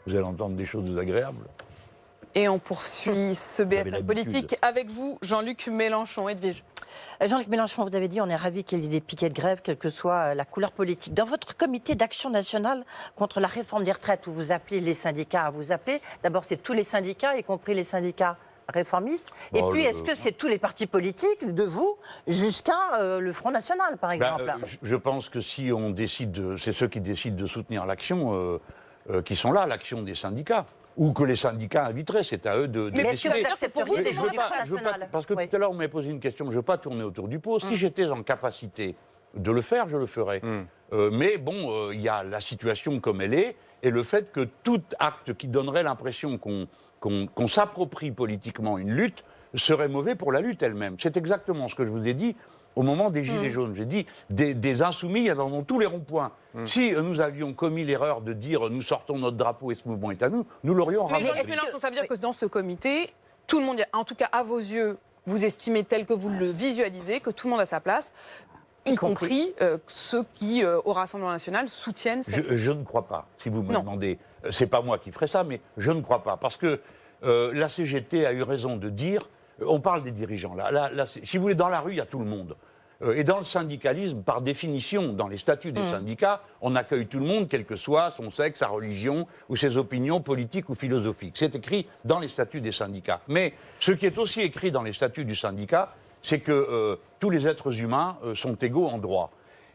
Vous allez entendre des choses désagréables. Et on poursuit ce avez BFM l'habitude. politique avec vous, Jean-Luc Mélenchon. Edwige. Jean-Luc Mélenchon, vous avez dit, on est ravis qu'il y ait des piquets de grève, quelle que soit la couleur politique. Dans votre comité d'action nationale contre la réforme des retraites, où vous appelez les syndicats à vous appeler, d'abord c'est tous les syndicats, y compris les syndicats réformistes. Et puis, est-ce que c'est tous les partis politiques, de vous, jusqu'à le Front National, par exemple Je pense que si on décide, c'est ceux qui décident de soutenir l'action qui sont là, l'action des syndicats. Ou que les syndicats inviteraient, c'est à eux de Mais décider. c'est pour vous de Je veux demander pas, parce que tout à l'heure, on m'a posé une question, je ne veux pas tourner autour du pot. Si j'étais en capacité de le faire, je le ferais. Mais bon, il y a la situation comme elle est, et le fait que tout acte qui donnerait l'impression qu'on s'approprie politiquement une lutte serait mauvais pour la lutte elle-même. C'est exactement ce que je vous ai dit au moment des Gilets jaunes. J'ai dit, des insoumis, il y en a dans tous les ronds-points. Si nous avions commis l'erreur de dire nous sortons notre drapeau et ce mouvement est à nous, nous l'aurions Mais ramené. Jean-Luc Mélenchon, ça veut dire que dans ce comité, tout le monde, en tout cas à vos yeux, vous estimez tel que vous le visualisez, que tout le monde a sa place, y compris ceux qui, au Rassemblement national, soutiennent cette... Je ne crois pas, si vous me demandez. C'est pas moi qui ferai ça, mais je ne crois pas. Parce que la CGT a eu raison de dire, on parle des dirigeants, là, si vous voulez, dans la rue, il y a tout le monde. Et dans le syndicalisme, par définition, dans les statuts des syndicats, on accueille tout le monde, quel que soit son sexe, sa religion ou ses opinions politiques ou philosophiques. C'est écrit dans les statuts des syndicats. Mais ce qui est aussi écrit dans les statuts du syndicat, c'est que tous les êtres humains sont égaux en droit.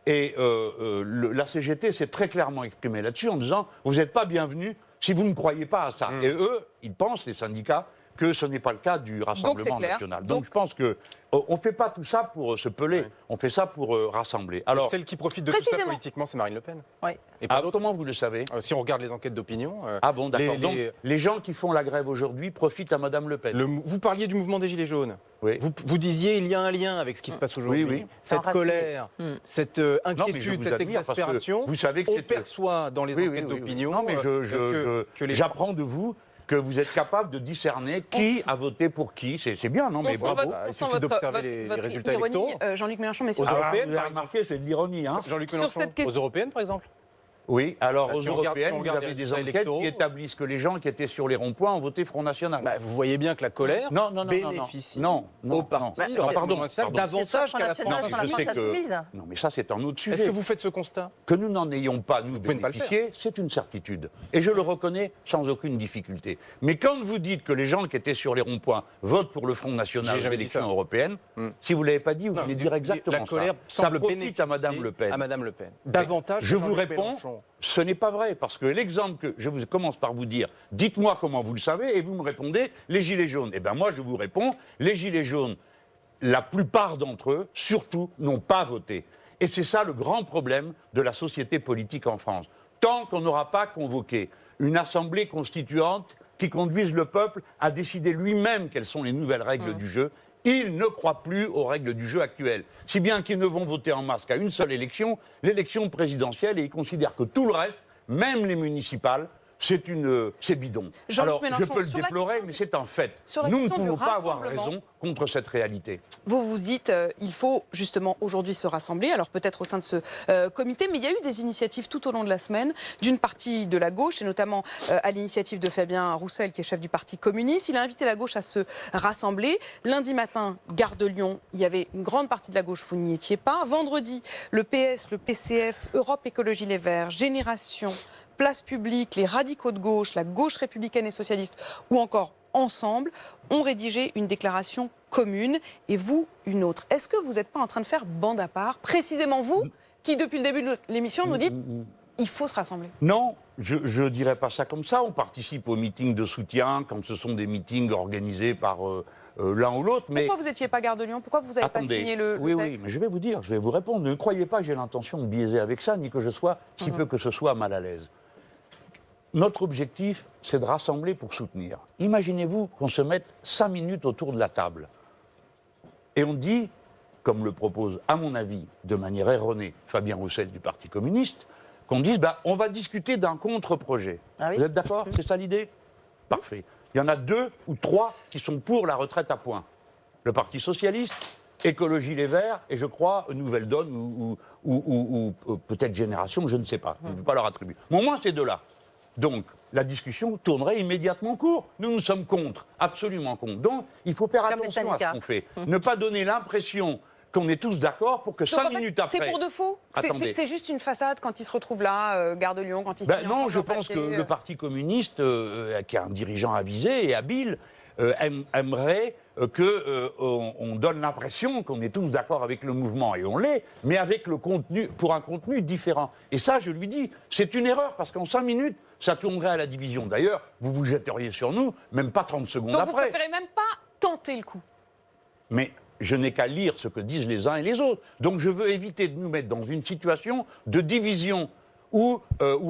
Et la CGT s'est très clairement exprimée là-dessus en disant « vous n'êtes pas bienvenus si vous ne croyez pas à ça ». Et eux, ils pensent, les syndicats, que ce n'est pas le cas du Rassemblement national. Donc je pense que on ne fait pas tout ça pour se peler, on fait ça pour rassembler. Alors, celle qui profite de tout ça politiquement, c'est Marine Le Pen. Oui. Et comment vous le savez? Si on regarde les enquêtes d'opinion... ah bon, d'accord. Donc les gens qui font la grève aujourd'hui profitent à Madame Le Pen. Vous parliez du mouvement des Gilets jaunes. Oui. Vous disiez il y a un lien avec ce qui se passe aujourd'hui. Oui. Cette colère, cette inquiétude, cette exaspération, vous savez que on perçoit dans les enquêtes d'opinion que j'apprends de vous que vous êtes capable de discerner qui a voté pour qui. C'est bien, non? Mais bravo. Il suffit d'observer les résultats électoraux. Jean-Luc Mélenchon, mais sur vous avez remarqué, c'est de l'ironie. Hein. Jean-Luc Mélenchon, aux européennes, par exemple. Oui, alors aux européennes, vous avez des enquêtes qui établissent que les gens qui étaient sur les ronds-points ont voté Front National. Vous voyez bien que la colère bénéficie au parti davantage qu'à la France. Non, mais ça, c'est un autre sujet. Est-ce que vous faites ce constat? Que nous n'en ayons pas, nous, bénéficié, c'est une certitude. Et je le reconnais sans aucune difficulté. Mais quand vous dites que les gens qui étaient sur les ronds-points votent pour le Front National aux élections européennes, si vous ne l'avez pas dit, vous venez de dire exactement ça. La colère semble profite à Madame Le Pen. À Madame Le Pen. Davantage. Je vous réponds. Ce n'est pas vrai, parce que l'exemple que je commence par vous dire, dites-moi comment vous le savez, et vous me répondez, les Gilets jaunes. Eh bien moi, je vous réponds, les Gilets jaunes, la plupart d'entre eux, surtout, n'ont pas voté. Et c'est ça le grand problème de la société politique en France. Tant qu'on n'aura pas convoqué une assemblée constituante qui conduise le peuple à décider lui-même quelles sont les nouvelles règles du jeu, ils ne croient plus aux règles du jeu actuelles. Si bien qu'ils ne vont voter en masse qu'à une seule élection, l'élection présidentielle, et ils considèrent que tout le reste, même les municipales, c'est bidon. Alors, je peux le déplorer, mais c'est un fait. Nous ne pouvons pas avoir raison contre cette réalité. Vous vous dites, il faut justement aujourd'hui se rassembler, alors peut-être au sein de ce comité, mais il y a eu des initiatives tout au long de la semaine d'une partie de la gauche, et notamment à l'initiative de Fabien Roussel, qui est chef du Parti communiste. Il a invité la gauche à se rassembler. Lundi matin, gare de Lyon, il y avait une grande partie de la gauche, vous n'y étiez pas. Vendredi, le PS, le PCF, Europe Écologie Les Verts, Génération, Place Publique, les radicaux de gauche, la gauche républicaine et socialiste, ou encore Ensemble, ont rédigé une déclaration commune, et vous, une autre. Est-ce que vous n'êtes pas en train de faire bande à part, précisément vous, qui depuis le début de l'émission nous dites il faut se rassembler? Non, je ne dirais pas ça comme ça. On participe aux meetings de soutien quand ce sont des meetings organisés par l'un ou l'autre. Mais pourquoi vous n'étiez pas gare de Lyon? Pourquoi vous n'avez pas signé le texte? Oui, mais je vais vous dire, je vais vous répondre. Ne croyez pas que j'ai l'intention de biaiser avec ça, ni que je sois, si peu que ce soit, mal à l'aise. Notre objectif, c'est de rassembler pour soutenir. Imaginez-vous qu'on se mette 5 minutes autour de la table. Et on dit, comme le propose, à mon avis, de manière erronée, Fabien Roussel du Parti communiste, qu'on dise, on va discuter d'un contre-projet. Ah oui. Vous êtes d'accord? C'est ça l'idée? Parfait. Il y en a 2 ou 3 qui sont pour la retraite à points. Le Parti socialiste, Écologie Les Verts, et je crois Nouvelle Donne ou peut-être Génération, je ne sais pas. Je ne veux pas leur attribuer. Mais au moins ces 2-là. Donc, la discussion tournerait immédiatement court. Nous sommes contre, absolument contre. Donc, il faut faire attention à ce qu'on fait. Ne pas donner l'impression qu'on est tous d'accord pour que donc, 5 minutes après... C'est pour de faux. C'est juste une façade quand ils se retrouvent là, Gare de Lyon, quand ils signent non, je pense que le Parti communiste, qui a un dirigeant avisé et habile, aimerait qu'on donne l'impression qu'on est tous d'accord avec le mouvement, et on l'est, mais avec le contenu, pour un contenu différent. Et ça, je lui dis, c'est une erreur, parce qu'en 5 minutes, ça tournerait à la division. D'ailleurs, vous vous jetteriez sur nous, même pas 30 secondes donc après. Donc vous préférez même pas tenter le coup? Mais je n'ai qu'à lire ce que disent les uns et les autres. Donc je veux éviter de nous mettre dans une situation de division, ou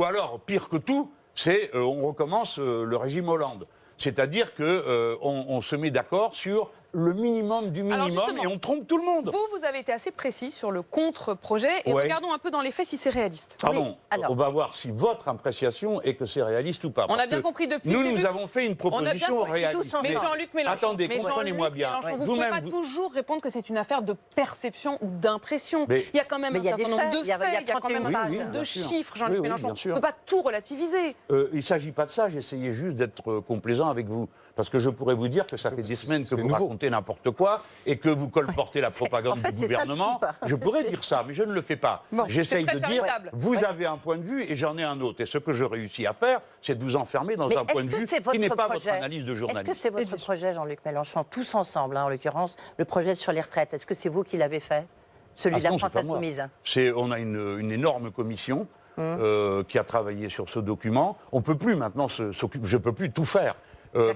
alors, pire que tout, c'est on recommence le régime Hollande. C'est-à-dire qu'on se met d'accord sur le minimum du minimum et on trompe tout le monde. Vous avez été assez précis sur le contre-projet et regardons un peu dans les faits si c'est réaliste. Pardon, on va voir si votre appréciation est que c'est réaliste ou pas. On a bien compris depuis le début. Nous avons fait une proposition réaliste. Mais Jean-Luc Mélenchon, attendez, comprenez-moi bien. Vous ne pouvez pas toujours répondre que c'est une affaire de perception ou d'impression. Il y a quand même un certain nombre de faits, il y a quand même un certain nombre de chiffres, Jean-Luc Mélenchon. On ne peut pas tout relativiser. Il ne s'agit pas de ça, j'essayais juste d'être complaisant avec vous. Parce que je pourrais vous dire que ça fait des semaines que vous racontez n'importe quoi et que vous colportez la propagande du gouvernement. Je pourrais dire ça, mais je ne le fais pas. J'essaye de dire, vous avez un point de vue et j'en ai un autre. Et ce que je réussis à faire, c'est de vous enfermer dans un point de vue qui n'est pas votre analyse de journaliste. Est-ce que c'est votre projet, Jean-Luc Mélenchon, tous ensemble, en l'occurrence, le projet sur les retraites? Est-ce que c'est vous qui l'avez fait, celui de la France Insoumise? On a une énorme commission qui a travaillé sur ce document. On ne peut plus maintenant s'occuper, je ne peux plus tout faire.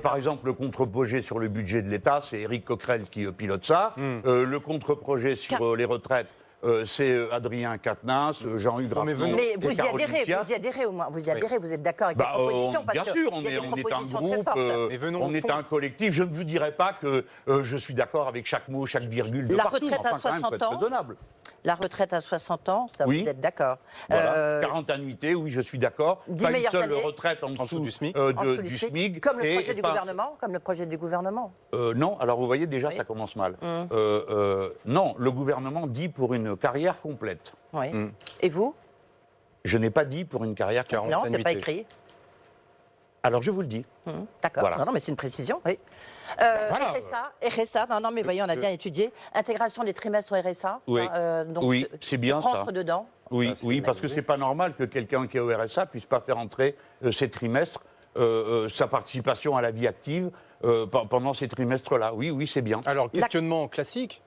Par exemple, le contre-projet sur le budget de l'État, c'est Éric Coquerel qui pilote ça. Le contre-projet sur les retraites, c'est Adrien Quatennens, Jean-Hugues Rappeneau. Mais vous y adhérez au moins, vous y adhérez, vous êtes d'accord avec la proposition bien sûr, on est un groupe, on est un collectif. Je ne vous dirai pas que je suis d'accord avec chaque mot, chaque virgule de partout. La retraite à 60 ans, la retraite à 60 ans, ça vous êtes d'accord. Voilà. 40 annuités, oui, je suis d'accord. 10 pas une meilleures seule années retraite en dessous du SMIC. Comme le projet du gouvernement, comme le projet du gouvernement. Non, alors vous voyez déjà, ça commence mal. Non, le gouvernement dit pour une carrière complète. Oui. Et vous? Je n'ai pas dit pour une carrière complète. Non, c'est pas écrit. Alors je vous le dis. D'accord. Voilà. Non, mais c'est une précision. Oui. RSA, non, mais voyez, on a bien étudié. Intégration des trimestres au RSA. Oui, oui, c'est bien ça. Rentre dedans. Oui, oui, parce que c'est pas normal que quelqu'un qui est au RSA puisse pas faire entrer ses trimestres, sa participation à la vie active pendant ces trimestres-là. Oui, oui, c'est bien. Alors, questionnement classique.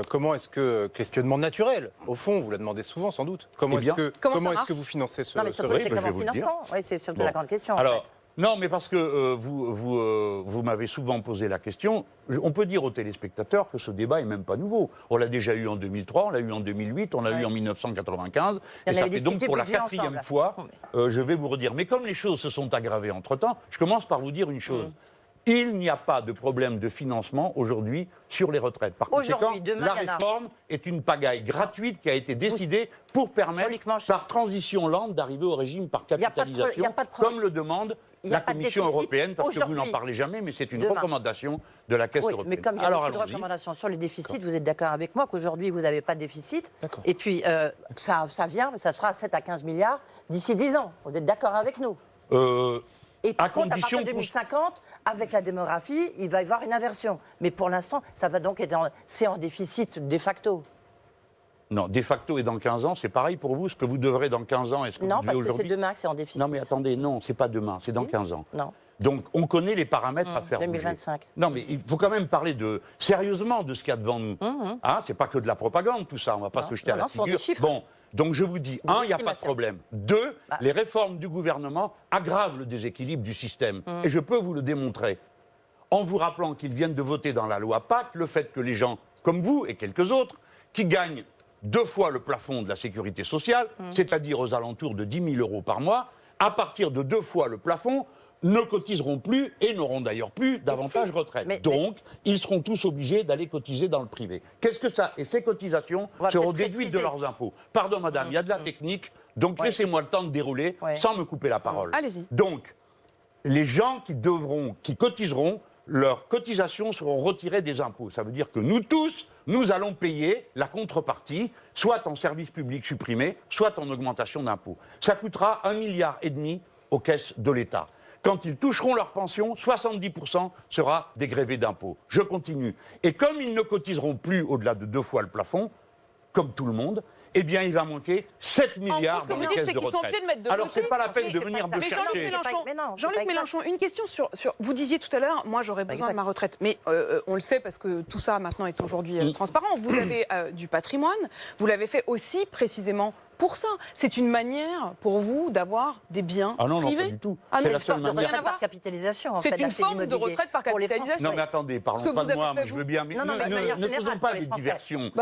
Comment est-ce que, questionnement naturel, au fond, vous la demandez souvent sans doute, comment est-ce que vous financez ce régime? Non, mais c'est comment financement. Oui, c'est surtout la grande question. Alors, non, mais parce que vous m'avez souvent posé la question. On peut dire aux téléspectateurs que ce débat n'est même pas nouveau. On l'a déjà eu en 2003, on l'a eu en 2008, on l'a eu en 1995. Et ça fait donc pour la 4e fois, je vais vous redire. Mais comme les choses se sont aggravées entre-temps, je commence par vous dire une chose. Il n'y a pas de problème de financement aujourd'hui sur les retraites. Par conséquent, la réforme est une pagaille gratuite qui a été décidée pour permettre, par transition lente, d'arriver au régime par capitalisation, comme le demande la Commission européenne, parce que vous n'en parlez jamais, mais c'est une recommandation de la Caisse européenne. Mais comme il y a beaucoup de recommandations sur le déficit, vous êtes d'accord avec moi qu'aujourd'hui, vous n'avez pas de déficit. Et puis, ça vient, ça sera 7 à 15 milliards d'ici 10 ans. Vous êtes d'accord avec nous? Et par contre, à partir de 2050, avec la démographie, il va y avoir une inversion. Mais pour l'instant, ça va donc être c'est en déficit de facto. Non, de facto et dans 15 ans, c'est pareil pour vous. Ce que vous devrez dans 15 ans, est-ce que non, vous devez aujourd'hui? Non, parce que c'est demain que c'est en déficit. Non, mais attendez, non, c'est pas demain, c'est dans 15 ans. Non. Donc, on connaît les paramètres à faire 2025. bouger. Non, mais il faut quand même parler sérieusement de ce qu'il y a devant nous. Hein, c'est pas que de la propagande, tout ça. On va pas se jeter à la figure. Bon, donc je vous dis, il n'y a pas de problème. 2, les réformes du gouvernement aggravent le déséquilibre du système. Et je peux vous le démontrer. En vous rappelant qu'ils viennent de voter dans la loi Pacte le fait que les gens, comme vous et quelques autres, qui gagnent 2 fois le plafond de la sécurité sociale, c'est-à-dire aux alentours de 10 000 euros par mois, à partir de 2 fois le plafond, ne cotiseront plus et n'auront d'ailleurs plus davantage retraite. Donc, ils seront tous obligés d'aller cotiser dans le privé. Qu'est-ce que ça? Et ces cotisations seront déduites de leurs impôts. Pardon, madame, il y a de la technique, donc laissez-moi le temps de dérouler sans me couper la parole. Allez-y. Donc, les gens qui cotiseront, leurs cotisations seront retirées des impôts. Ça veut dire que nous tous, nous allons payer la contrepartie, soit en services publics supprimés, soit en augmentation d'impôts. Ça coûtera 1,5 milliard aux caisses de l'État. Quand ils toucheront leur pension, 70% sera dégrévé d'impôts. Je continue. Et comme ils ne cotiseront plus au-delà de 2 fois le plafond, comme tout le monde, eh bien, il va manquer 7 milliards dans les caisses de retraite. Alors, c'est pas la peine de venir me chercher. Jean-Luc Mélenchon, une question sur... Vous disiez tout à l'heure, moi, j'aurais besoin de ma retraite. Mais on le sait parce que tout ça, maintenant, est aujourd'hui transparent. Vous avez du patrimoine. Vous l'avez fait aussi, précisément, pour ça. C'est une manière, pour vous, d'avoir des biens privés. Non, pas du tout. C'est la seule manière. Retraite par capitalisation. C'est une forme de retraite par capitalisation. Non, mais attendez, parlons pas de moi, mais je veux bien. Mais ne faisons pas des diversions.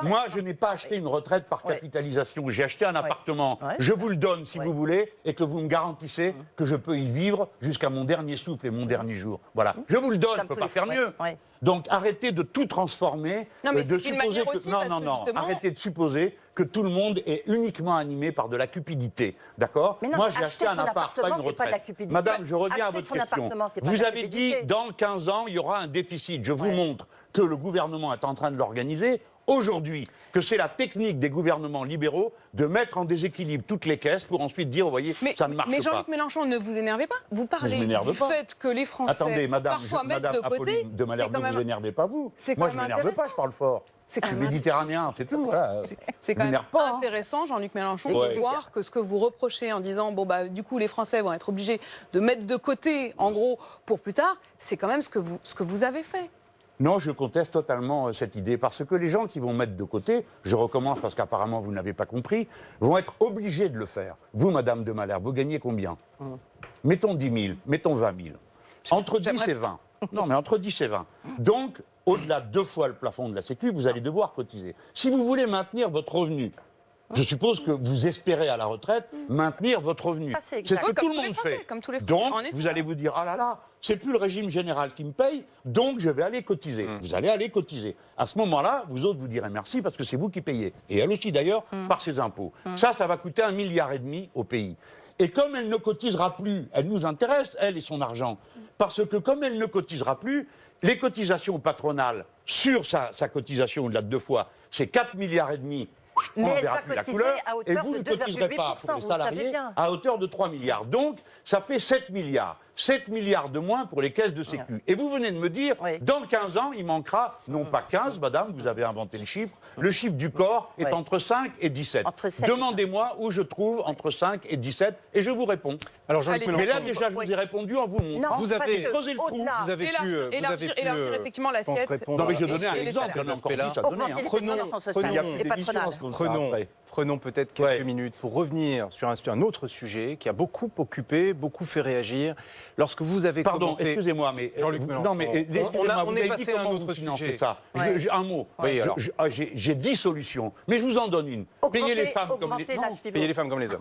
Moi, je n'ai pas acheté une retraite par capitalisation. J'ai acheté un appartement. Je vous le donne si vous voulez et que vous me garantissez que je peux y vivre jusqu'à mon dernier souffle et mon dernier jour. Voilà. Je vous le donne, je ne peux pas faire mieux. Donc arrêtez de tout transformer. Non, mais c'est une manière aussi. Non. Arrêtez de supposer que tout le monde est uniquement animé par de la cupidité. D'accord ? Moi, j'ai acheté un appart, pas une retraite. Madame, je reviens à votre question. Vous avez dit, dans 15 ans, il y aura un déficit. Je vous montre que le gouvernement est en train de l'organiser aujourd'hui, que c'est la technique des gouvernements libéraux de mettre en déséquilibre toutes les caisses pour ensuite dire, vous voyez, ça ne marche pas. Mais Jean-Luc Mélenchon, ne vous énervez pas. Vous parlez du fait que les Français parfois mettent de côté. De Malherbe, ne vous énervez pas vous. Moi, je ne m'énerve pas, je parle fort. Je suis méditerranéen, c'est tout. C'est quand même intéressant, Jean-Luc Mélenchon, de voir que ce que vous reprochez en disant, du coup, les Français vont être obligés de mettre de côté, en gros, pour plus tard, c'est quand même ce que vous avez fait. Non, je conteste totalement cette idée, parce que les gens qui vont mettre de côté, je recommence parce qu'apparemment vous n'avez pas compris, vont être obligés de le faire. Vous, Madame de Malherbe, vous gagnez combien ? Mettons 10 000, mettons 20 000. Entre 10 et 20. Non, mais entre 10 et 20. Donc, au-delà de 2 fois le plafond de la Sécu, vous allez devoir cotiser. Si vous voulez maintenir votre revenu, je suppose que vous espérez à la retraite maintenir votre revenu. C'est ce que tout le monde fait. Donc, vous allez vous dire, ah là là, c'est plus le régime général qui me paye, donc je vais aller cotiser. Vous allez aller cotiser. À ce moment-là, vous autres vous direz merci parce que c'est vous qui payez. Et elle aussi d'ailleurs, par ses impôts. Ça va coûter 1,5 milliard au pays. Et comme elle ne cotisera plus, elle nous intéresse, elle et son argent. Parce que comme elle ne cotisera plus, les cotisations patronales sur sa cotisation au-delà de 2 fois, c'est 4,5 milliards. On ne verra plus la couleur, et vous ne cotiserez pas pour les salariés à hauteur de 3 milliards. Donc, ça fait 7 milliards. 7 milliards de moins pour les caisses de sécu. Et vous venez de me dire, dans 15 ans, il manquera, non pas 15, madame, vous avez inventé le chiffre du corps est entre 5 et 17. Demandez-moi où je trouve entre 5 et 17, et je vous réponds. Alors, Jean-Luc Mélenchon, mais là, déjà, je vous ai répondu en vous montrant. Vous avez creusé le trou. Vous avez pu élargir effectivement l'assiette. Non, mais je donnais un exemple, j'en ai encore plus à donner. Prenons peut-être quelques minutes pour revenir sur un autre sujet qui a beaucoup occupé, beaucoup fait réagir. Lorsque vous avez commenté... excusez-moi, mais... Jean-Luc Mélenchon, on est passé à un autre sujet. Ça. Un mot. J'ai 10 solutions, mais je vous en donne une. Payez les femmes comme les hommes.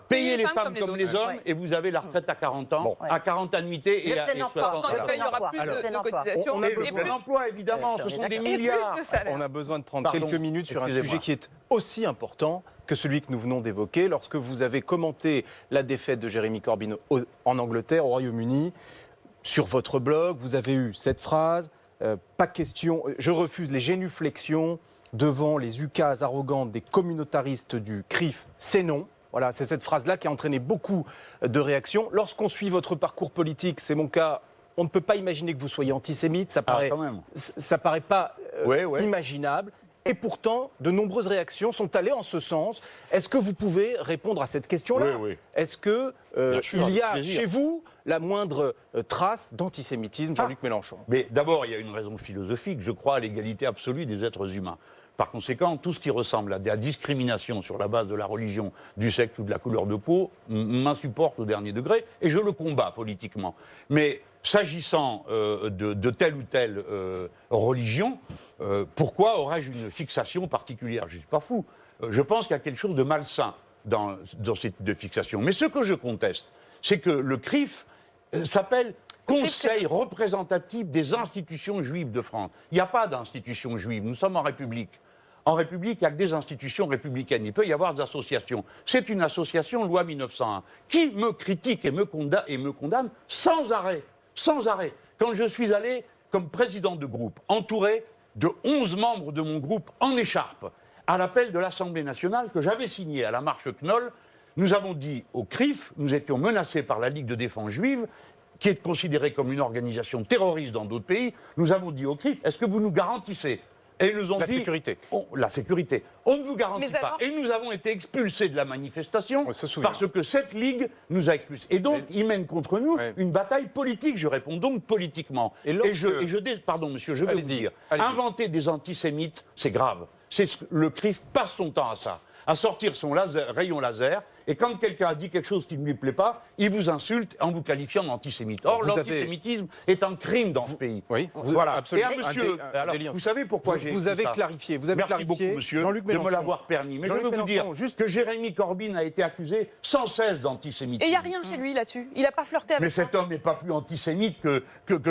Payez les femmes comme les hommes et vous avez la retraite à 40 ans, à 40 annuités et à 60 ans. Il y aura plus de cotisations. Et le emploi, évidemment, ce sont des milliards. On a besoin de prendre quelques minutes sur un sujet qui est aussi important que celui que nous venons d'évoquer, lorsque vous avez commenté la défaite de Jeremy Corbyn en Angleterre, au Royaume-Uni. Sur votre blog, vous avez eu cette phrase, pas question, je refuse les génuflexions devant les ukases arrogantes des communautaristes du CRIF, c'est non. Voilà, c'est cette phrase-là qui a entraîné beaucoup de réactions. Lorsqu'on suit votre parcours politique, c'est mon cas, on ne peut pas imaginer que vous soyez antisémite, ça paraît pas imaginable. Et pourtant, de nombreuses réactions sont allées en ce sens. Est-ce que vous pouvez répondre à cette question-là ? Est-ce qu'il y a chez vous la moindre trace d'antisémitisme, Jean-Luc Mélenchon ? Mais d'abord, il y a une raison philosophique. Je crois à l'égalité absolue des êtres humains. Par conséquent, tout ce qui ressemble à de la discrimination sur la base de la religion, du sexe ou de la couleur de peau m'insupporte au dernier degré et je le combats politiquement. Mais s'agissant de telle ou telle religion, pourquoi aurais-je une fixation particulière ? Je ne suis pas fou. Je pense qu'il y a quelque chose de malsain dans cette de fixation. Mais ce que je conteste, c'est que le CRIF s'appelle Conseil représentatif des institutions juives de France. Il n'y a pas d'institutions juives, nous sommes en République. En République, il n'y a que des institutions républicaines. Il peut y avoir des associations. C'est une association loi 1901 qui me critique et me condamne sans arrêt. Sans arrêt. Quand je suis allé comme président de groupe, entouré de 11 membres de mon groupe en écharpe, à l'appel de l'Assemblée nationale que j'avais signé à la marche Knoll, Nous avons dit au CRIF, nous étions menacés par la Ligue de défense juive, qui est considérée comme une organisation terroriste dans d'autres pays. Nous avons dit au CRIF, est-ce que vous nous garantissez ? Et ils nous ont La dit, sécurité. La sécurité. On ne vous garantit Mais pas. alors- Et nous avons été expulsés de la manifestation On se souvient. parce que cette ligue nous a expulsés. Et donc, ils mènent contre nous Ouais. une bataille politique. Je réponds donc politiquement. Et lorsque- Pardon, monsieur, je veux vous Allez-y, dire, allez-y. inventer des antisémites, c'est grave. Le CRIF passe son temps à ça, à sortir son rayon laser. Et quand quelqu'un a dit quelque chose qui ne lui plaît pas, il vous insulte en vous qualifiant d'antisémite. Or, Vous avez- l'antisémitisme est un crime dans ce pays. Oui, Voilà. absolument. Et à monsieur, alors, délit. vous savez pourquoi j'ai Vous écrit avez ça clarifié. Vous avez Merci clarifié, beaucoup, monsieur, Jean-Luc de me Mélenchon. l'avoir permis. Mais je Jean-Luc veux vous dire Mélenchon, juste- que Jérémy Corbyn a été accusé sans cesse d'antisémitisme. Et il n'y a rien chez lui là-dessus. Il n'a pas flirté avec Mais ça. cet homme n'est pas plus antisémite que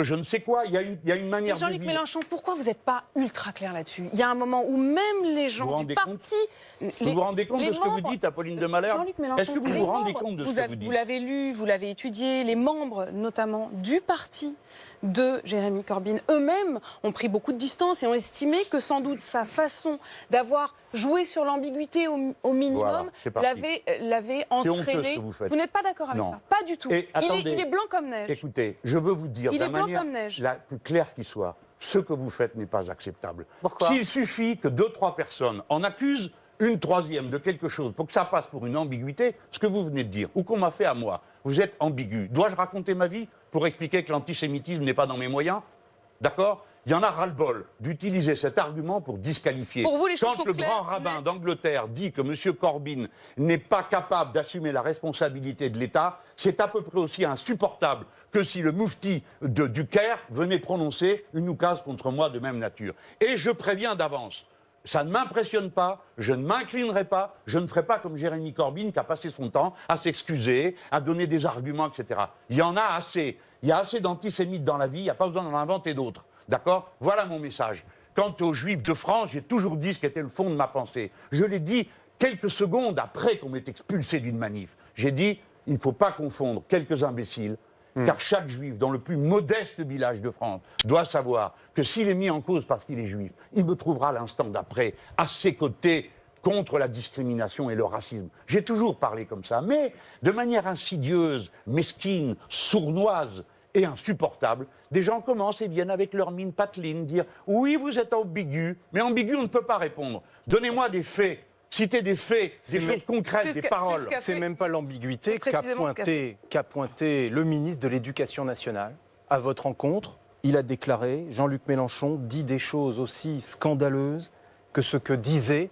je ne sais quoi. Il y a une manière Mais de Jean-Luc vivre. Mélenchon, pourquoi vous n'êtes pas ultra clair là-dessus? Il y a un moment où même les Vous gens vous du rendez parti... compte Vous vous rendez compte les de ce que vous membres- dites, Apolline de Malherbe Jean-Luc Mélenchon, Est-ce que vous les vous rendez membres, compte de ce que vous dites Vous l'avez lu, vous l'avez étudié, les membres notamment du parti de Jérémy Corbyn eux-mêmes ont pris beaucoup de distance et ont estimé que sans doute sa façon d'avoir joué sur l'ambiguïté au Voilà, minimum c'est parti. l'avait honteux, entraîné. ce que vous faites. N'êtes pas d'accord avec Non. ça? Pas du tout. Et attendez, il est blanc comme neige. Écoutez, je veux vous dire Il de la est blanc manière comme neige. la plus claire qui soit, ce que vous faites n'est pas acceptable. Pourquoi S'il suffit que 2-3 personnes en accusent une troisième de quelque chose pour que ça passe pour une ambiguïté, ce que vous venez de dire, ou qu'on m'a fait à moi, vous êtes ambigu. Dois-je raconter ma vie pour expliquer que l'antisémitisme n'est pas dans mes moyens? D'accord? Il y en a ras-le-bol d'utiliser cet argument pour disqualifier. Pour vous, les choses Quand sont le claires, grand rabbin nettes. d'Angleterre dit que M. Corbyn n'est pas capable d'assumer la responsabilité de l'État, c'est à peu près aussi insupportable que si le moufti du Caire venait prononcer une oukase contre moi de même nature. Et je préviens d'avance, ça ne m'impressionne pas, je ne m'inclinerai pas, je ne ferai pas comme Jérémy Corbyn qui a passé son temps à s'excuser, à donner des arguments, etc. Il y en a assez. Il y a assez d'antisémites dans la vie, il n'y a pas besoin d'en inventer d'autres. D'accord? Voilà mon message. Quant aux Juifs de France, j'ai toujours dit ce qui était le fond de ma pensée. Je l'ai dit quelques secondes après qu'on m'ait expulsé d'une manif. J'ai dit, il ne faut pas confondre quelques imbéciles, car chaque Juif, dans le plus modeste village de France, doit savoir que s'il est mis en cause parce qu'il est Juif, il me trouvera l'instant d'après à ses côtés contre la discrimination et le racisme. J'ai toujours parlé comme ça, mais de manière insidieuse, mesquine, sournoise et insupportable, des gens commencent et viennent avec leur mine pateline dire « Oui, vous êtes ambigu, mais ambigu, on ne peut pas répondre. Donnez-moi des faits. Citez des faits, des choses concrètes, des paroles. » C'est même pas l'ambiguïté C'est précisément qu'a pointé le ministre de l'Éducation nationale à votre rencontre. Il a déclaré, Jean-Luc Mélenchon dit des choses aussi scandaleuses que ce que disait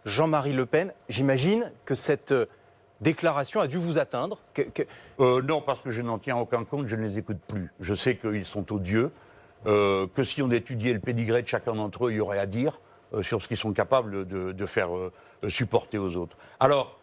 Jean-Marie Le Pen. J'imagine que cette déclaration a dû vous atteindre. Non, parce que je n'en tiens aucun compte, je ne les écoute plus. Je sais qu'ils sont odieux, que si on étudiait le pédigré de chacun d'entre eux, il y aurait à dire sur ce qu'ils sont capables de faire supporter aux autres. Alors,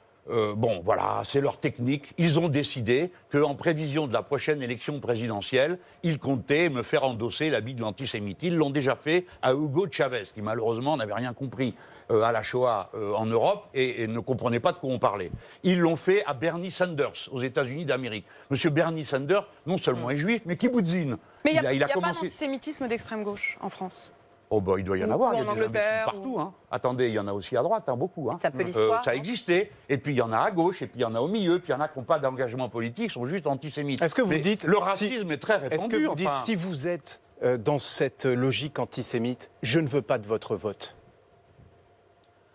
bon, voilà, c'est leur technique. Ils ont décidé qu'en prévision de la prochaine élection présidentielle, ils comptaient me faire endosser l'habit de l'antisémite. Ils l'ont déjà fait à Hugo Chavez, qui malheureusement n'avait rien compris à la Shoah en Europe et ne comprenait pas de quoi on parlait. Ils l'ont fait à Bernie Sanders, aux États-Unis d'Amérique. Monsieur Bernie Sanders, non seulement est juif, mais kibbutzine. Mais il n'y a, pas commencé... d'antisémitisme d'extrême gauche en France. Oh bah, il doit y en Ou avoir, en il y a des Angleterre, imbéciles partout. Hein. Attendez, il y en a aussi à droite, hein, beaucoup. Hein. C'est un peu l'histoire, ça non existait, et puis il y en a à gauche, et puis il y en a au milieu, puis il y en a qui n'ont pas d'engagement politique, sont juste antisémites. Est-ce que vous Mais dites... le racisme est très répandu. Est-ce que vous dites, enfin. si vous êtes dans cette logique antisémite, je ne veux pas de votre vote?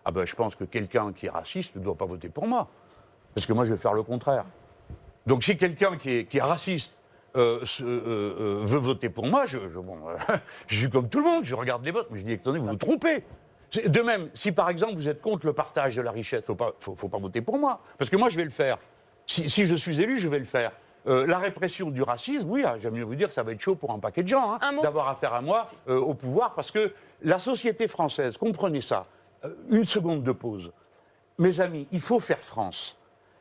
Ah ben, je pense que quelqu'un qui est raciste ne doit pas voter pour moi. Parce que moi, je vais faire le contraire. Donc si quelqu'un qui est raciste veut voter pour moi, je suis comme tout le monde, je regarde les votes, mais je dis, attendez, vous vous trompez. De même, si par exemple vous êtes contre le partage de la richesse, faut pas voter pour moi, parce que moi je vais le faire. Si je suis élu, je vais le faire. La répression du racisme, oui, j'aime mieux vous dire que ça va être chaud pour un paquet de gens, hein, d'avoir affaire à moi au pouvoir, parce que la société française, comprenez ça, une seconde de pause. Mes amis, il faut faire France.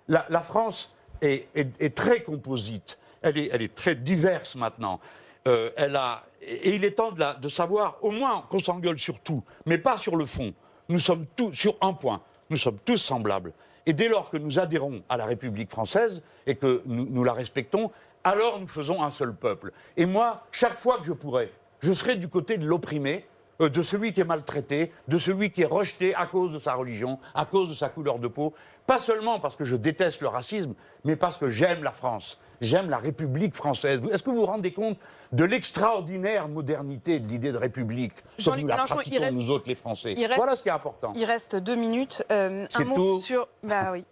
La France est très composite. Elle est très diverse maintenant. Et il est temps de savoir, au moins qu'on s'engueule sur tout, mais pas sur le fond. Nous sommes tous, sur un point, nous sommes tous semblables. Et dès lors que nous adhérons à la République française et que nous la respectons, alors nous faisons un seul peuple. Et moi, chaque fois que je pourrai, je serai du côté de l'opprimé, de celui qui est maltraité, de celui qui est rejeté à cause de sa religion, à cause de sa couleur de peau. Pas seulement parce que je déteste le racisme, mais parce que j'aime la France. J'aime la République française. Est-ce que vous vous rendez compte de l'extraordinaire modernité de l'idée de République comme nous la pratiquons nous autres les Français? Voilà ce qui est important. Il reste 2 minutes. Un mot sur... Bah oui.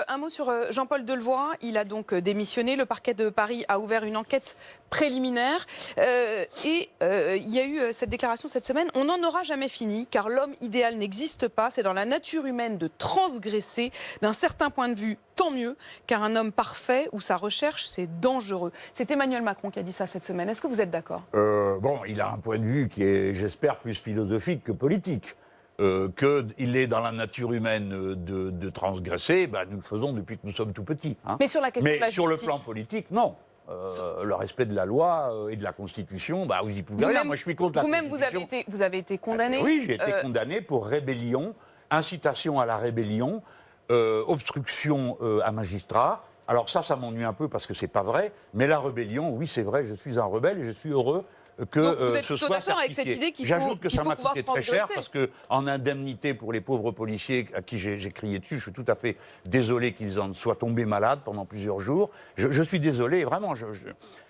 Un mot sur Jean-Paul Delevoye. Il a donc démissionné. Le parquet de Paris a ouvert une enquête préliminaire. Il y a eu cette déclaration cette semaine. On n'en aura jamais fini, car l'homme idéal n'existe pas. C'est dans la nature humaine de transgresser. D'un certain point de vue, tant mieux, car un homme parfait ou sa recherche, c'est dangereux. C'est Emmanuel Macron qui a dit ça cette semaine. Est-ce que vous êtes d'accord? Bon, il a un point de vue qui est, j'espère, plus philosophique que politique. Qu'il est dans la nature humaine de transgresser, nous le faisons depuis que nous sommes tout petits. Hein. Mais sur la question de la sur le justice. plan politique, non. Le respect de la loi et de la Constitution, vous n'y pouvez rien. Moi, je suis contre la Constitution. Vous-même, vous avez été condamné. Oui, j'ai été condamné pour rébellion, incitation à la rébellion, obstruction à magistrat. Alors ça m'ennuie un peu parce que c'est pas vrai. Mais la rébellion, oui, c'est vrai, je suis un rebelle et je suis heureux que donc vous êtes ce plutôt soit d'accord avec cette idée qu'il faut J'ajoute que ça m'a coûté très cher transgresser. parce que en indemnité pour les pauvres policiers à qui j'ai crié dessus, je suis tout à fait désolé qu'ils en soient tombés malades pendant plusieurs jours. Je suis désolé, vraiment.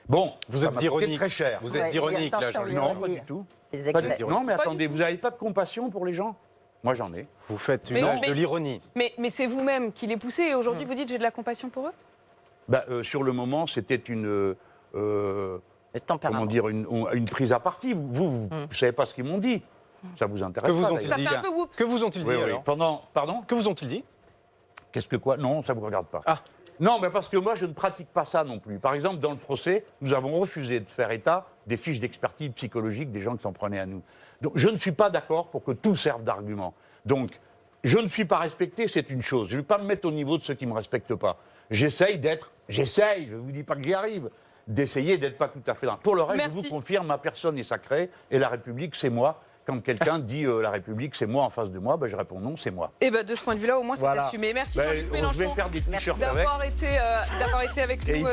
Bon, vous êtes ironique. Très cher. Vous êtes ironique là, Jean-Luc. Non, pas du tout. Non, mais attendez, vous n'avez pas de compassion pour les gens? Moi, j'en ai. Vous faites usage de l'ironie. Mais c'est vous-même qui les poussez et aujourd'hui vous dites j'ai de la compassion pour eux? Sur le moment, c'était une... comment dire, une prise à partie. Vous ne savez pas ce qu'ils m'ont dit. Ça vous intéresse pas. Ça fait un peu whoops. Que vous ont-ils dit alors Pardon? Que vous ont-ils dit? Qu'est-ce que quoi? Non, ça ne vous regarde pas. Ah. Non, mais parce que moi, je ne pratique pas ça non plus. Par exemple, dans le procès, nous avons refusé de faire état des fiches d'expertise psychologique des gens qui s'en prenaient à nous. Donc, je ne suis pas d'accord pour que tout serve d'argument. Donc, je ne suis pas respecté, c'est une chose. Je ne vais pas me mettre au niveau de ceux qui ne me respectent pas. J'essaye, je ne vous dis pas que j'y arrive, d'essayer d'être pas tout à fait dans. Pour le reste, Merci. je vous confirme, ma personne est sacrée et la République, c'est moi. Quand quelqu'un dit la République, c'est moi en face de moi, je réponds non, c'est moi. Et de ce point de vue-là, au moins, c'est assumé. Merci Jean-Luc Mélenchon Je vais faire des t-shirts avec. d'avoir été avec nous.